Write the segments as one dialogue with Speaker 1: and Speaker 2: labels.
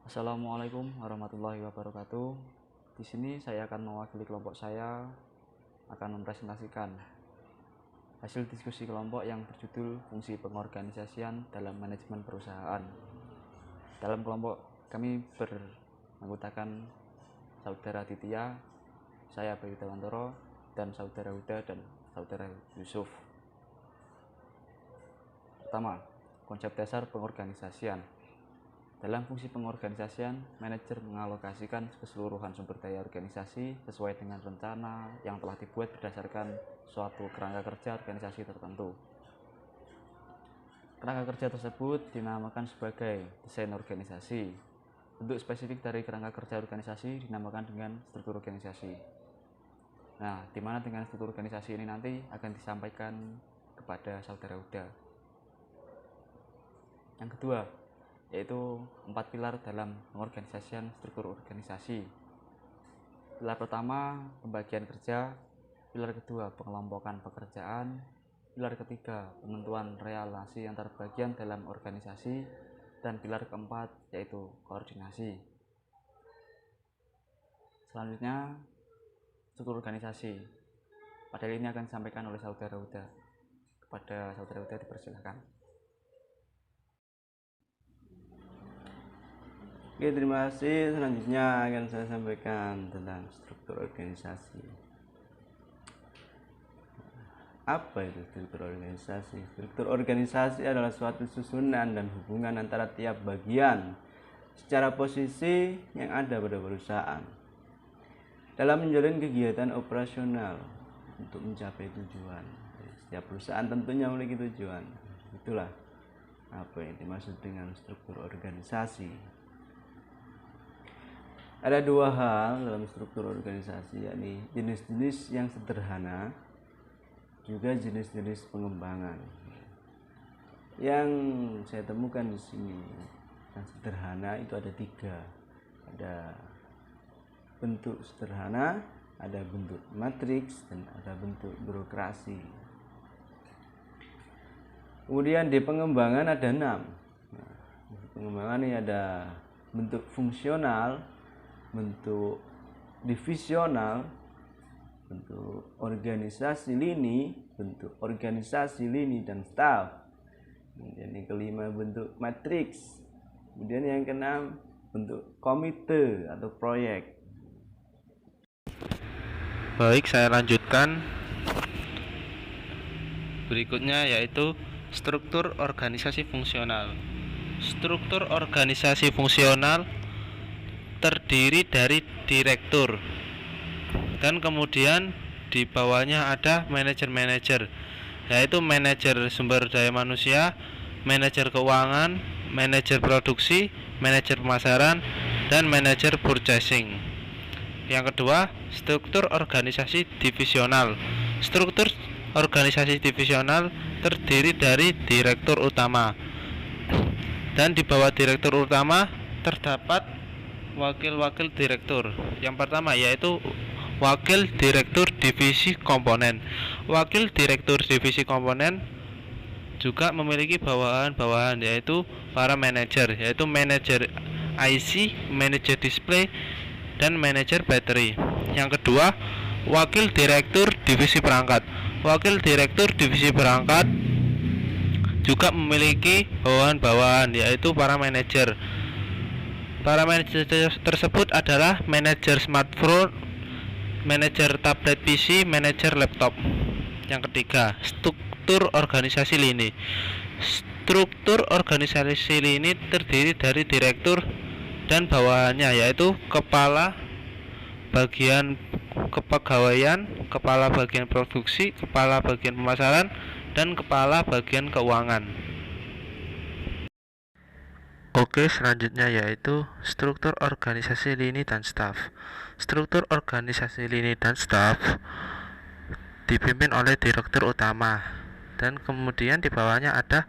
Speaker 1: Assalamualaikum warahmatullahi wabarakatuh. Di sini saya akan mewakili kelompok saya akan mempresentasikan hasil diskusi kelompok yang berjudul fungsi pengorganisasian dalam manajemen perusahaan. Dalam kelompok kami beranggotakan saudara Titya, saya Bayu Dewantoro, dan saudara Huda dan saudara Yusuf. Pertama, konsep dasar pengorganisasian. Dalam fungsi pengorganisasian, manajer mengalokasikan keseluruhan sumber daya organisasi sesuai dengan rencana yang telah dibuat berdasarkan suatu kerangka kerja organisasi tertentu. Kerangka kerja tersebut dinamakan sebagai desain organisasi. Bentuk spesifik dari kerangka kerja organisasi dinamakan dengan struktur organisasi. Nah, di mana dengan struktur organisasi ini nanti akan disampaikan kepada saudara Huda. Yang kedua, yaitu 4 pilar dalam pengorganisasian struktur organisasi. Pilar pertama, pembagian kerja. Pilar kedua, pengelompokan pekerjaan. Pilar ketiga, penentuan relasi antar bagian dalam organisasi. Dan pilar keempat, yaitu koordinasi. Selanjutnya, struktur organisasi. Pada ini akan disampaikan oleh saudara Huda. Kepada saudara Huda dipersilakan.
Speaker 2: Oke, terima kasih. Selanjutnya akan saya sampaikan tentang struktur organisasi. Apa itu struktur organisasi? Struktur organisasi adalah suatu susunan dan hubungan antara tiap bagian secara posisi yang ada pada perusahaan dalam menjalin kegiatan operasional untuk mencapai tujuan. Setiap perusahaan tentunya memiliki tujuan. Itulah apa yang dimaksud dengan struktur organisasi. Ada dua hal dalam struktur organisasi, yakni jenis-jenis yang sederhana, juga jenis-jenis pengembangan. Yang saya temukan di sini, yang sederhana itu ada 3. Ada bentuk sederhana, ada bentuk matriks, dan ada bentuk birokrasi. Kemudian di pengembangan ada 6. Di pengembangan ini ada bentuk fungsional, bentuk divisional, bentuk organisasi lini, bentuk organisasi lini dan staf. Kemudian yang kelima bentuk matriks. Kemudian yang keenam bentuk komite atau proyek.
Speaker 3: Baik, saya lanjutkan. Berikutnya yaitu struktur organisasi fungsional. Struktur organisasi fungsional terdiri dari direktur dan kemudian di bawahnya ada manajer-manajer, yaitu manajer sumber daya manusia, manajer keuangan, manajer produksi, manajer pemasaran, dan manajer purchasing. Yang kedua, struktur organisasi divisional. Struktur organisasi divisional terdiri dari direktur utama, dan di bawah direktur utama terdapat wakil-wakil direktur. Yang pertama yaitu wakil direktur divisi komponen. Wakil direktur divisi komponen juga memiliki bawahan-bawahan, yaitu para manajer, yaitu manajer IC, manajer display, dan manajer battery. Yang kedua, wakil direktur divisi perangkat. Wakil direktur divisi perangkat juga memiliki bawahan-bawahan, yaitu para manajer. Para manajer tersebut adalah manajer smartphone, manajer tablet PC, manajer laptop. Yang ketiga, struktur organisasi lini. Struktur organisasi lini terdiri dari direktur dan bawahannya, yaitu kepala bagian kepegawaian, kepala bagian produksi, kepala bagian pemasaran, dan kepala bagian keuangan. Oke, selanjutnya yaitu struktur organisasi lini dan staf. Struktur organisasi lini dan staf dipimpin oleh direktur utama, dan kemudian di bawahnya ada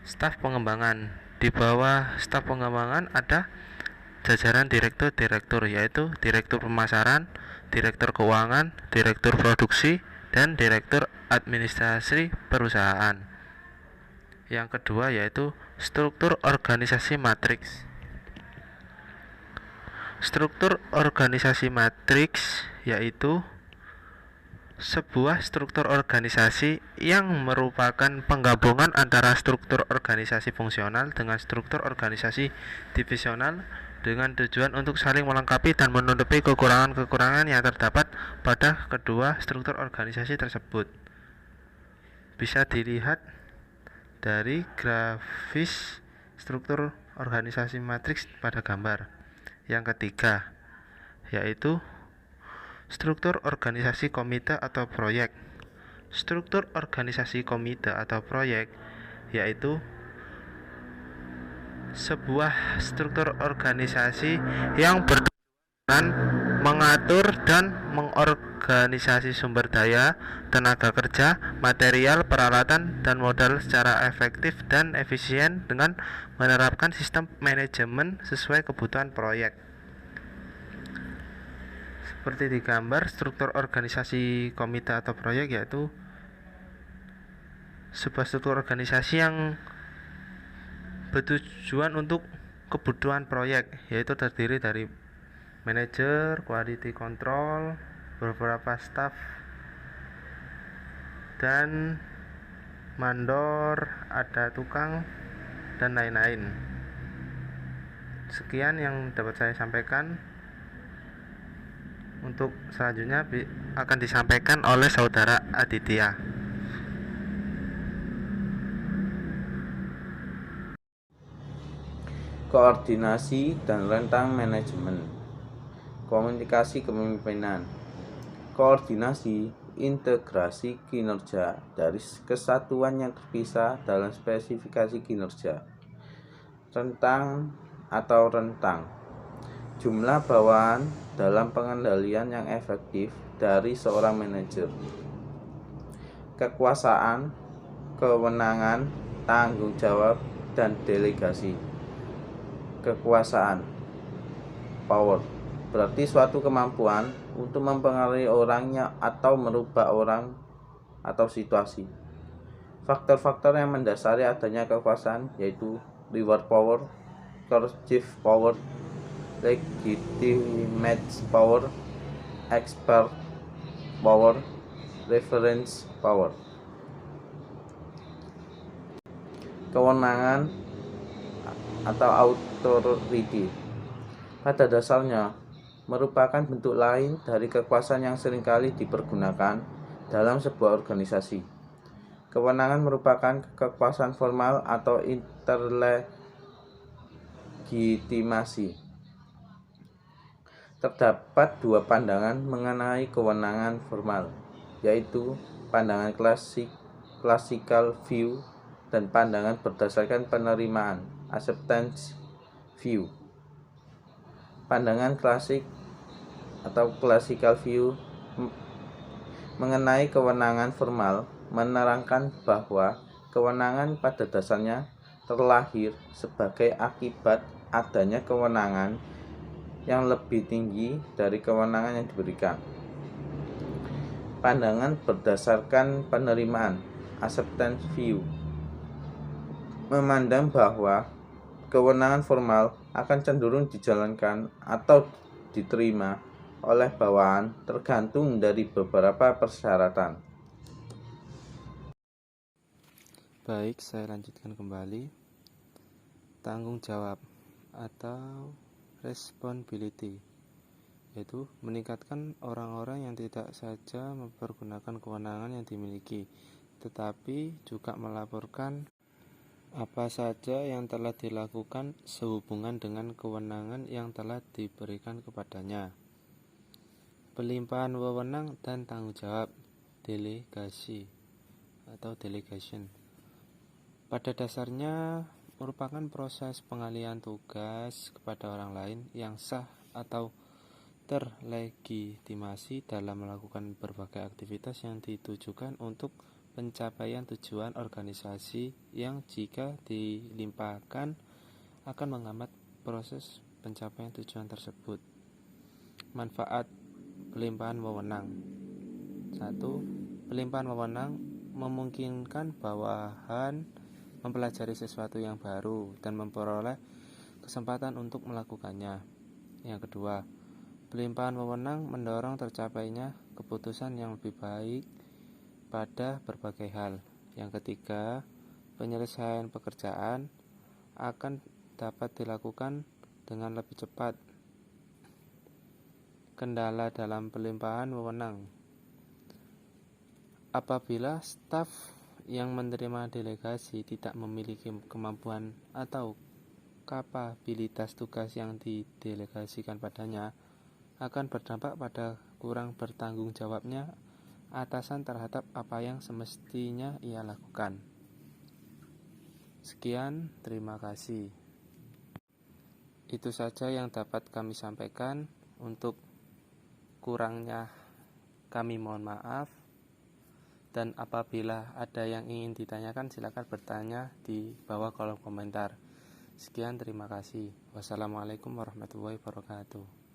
Speaker 3: staf pengembangan. Di bawah staf pengembangan ada jajaran direktur-direktur, yaitu direktur pemasaran, direktur keuangan, direktur produksi, dan direktur administrasi perusahaan. Yang kedua yaitu struktur organisasi matriks. Struktur organisasi matriks yaitu sebuah struktur organisasi yang merupakan penggabungan antara struktur organisasi fungsional dengan struktur organisasi divisional dengan tujuan untuk saling melengkapi dan menutupi kekurangan-kekurangan yang terdapat pada kedua struktur organisasi tersebut. Bisa dilihat dari grafis struktur organisasi matriks pada gambar. Yang ketiga, yaitu struktur organisasi komite atau proyek. Struktur organisasi komite atau proyek yaitu sebuah struktur organisasi yang bertujuan mengatur dan mengorganisasi sumber daya, tenaga kerja, material, peralatan, dan modal secara efektif dan efisien dengan menerapkan sistem manajemen sesuai kebutuhan proyek. Seperti di gambar, struktur organisasi komite atau proyek yaitu sebuah struktur organisasi yang bertujuan untuk kebutuhan proyek, yaitu terdiri dari manajer, quality control, beberapa staff, dan mandor, ada tukang, dan lain-lain. Sekian yang dapat saya sampaikan. Untuk selanjutnya akan disampaikan oleh saudara Aditya.
Speaker 2: Koordinasi dan rentang manajemen. Komunikasi kepemimpinan. Koordinasi, integrasi kinerja dari kesatuan yang terpisah dalam spesifikasi kinerja. Rentang atau rentang, jumlah bawahan dalam pengendalian yang efektif dari seorang manajer. Kekuasaan, kewenangan, tanggung jawab, dan delegasi. Kekuasaan, power, berarti suatu kemampuan untuk mempengaruhi orangnya atau merubah orang atau situasi. Faktor-faktor yang mendasari adanya kekuasaan yaitu reward power, coercive power, legitimate power, expert power, reference power. Kewenangan atau authority pada dasarnya merupakan bentuk lain dari kekuasaan yang seringkali dipergunakan dalam sebuah organisasi. Kewenangan merupakan kekuasaan formal atau interlegitimasi. Terdapat dua pandangan mengenai kewenangan formal, yaitu pandangan classical view dan pandangan berdasarkan penerimaan, acceptance view. Pandangan klasik atau classical view mengenai kewenangan formal menerangkan bahwa kewenangan pada dasarnya terlahir sebagai akibat adanya kewenangan yang lebih tinggi dari kewenangan yang diberikan. Pandangan berdasarkan penerimaan, acceptance view, memandang bahwa kewenangan formal akan cenderung dijalankan atau diterima oleh bawahan tergantung dari beberapa persyaratan.
Speaker 3: Baik, saya lanjutkan kembali. Tanggung jawab atau responsibility, yaitu meningkatkan orang-orang yang tidak saja mempergunakan kewenangan yang dimiliki, tetapi juga melaporkan apa saja yang telah dilakukan sehubungan dengan kewenangan yang telah diberikan kepadanya. Pelimpahan wewenang dan tanggung jawab, delegasi atau delegation, pada dasarnya merupakan proses pengalihan tugas kepada orang lain yang sah atau terlegitimasi dalam melakukan berbagai aktivitas yang ditujukan untuk pencapaian tujuan organisasi yang jika dilimpahkan akan menghambat proses pencapaian tujuan tersebut. Manfaat pelimpahan wewenang. 1. Pelimpahan wewenang memungkinkan bawahan mempelajari sesuatu yang baru dan memperoleh kesempatan untuk melakukannya. Yang kedua, pelimpahan wewenang mendorong tercapainya keputusan yang lebih baik pada berbagai hal. Yang ketiga, penyelesaian pekerjaan akan dapat dilakukan dengan lebih cepat. Kendala dalam pelimpahan wewenang: apabila staf yang menerima delegasi tidak memiliki kemampuan atau kapabilitas tugas yang didelegasikan padanya, akan berdampak pada kurang bertanggung jawabnya atasan terhadap apa yang semestinya ia lakukan. Sekian, terima kasih. Itu saja yang dapat kami sampaikan. Untuk kurangnya kami mohon maaf. Dan apabila ada yang ingin ditanyakan, silakan bertanya di bawah kolom komentar. Sekian, terima kasih. Wassalamualaikum warahmatullahi wabarakatuh.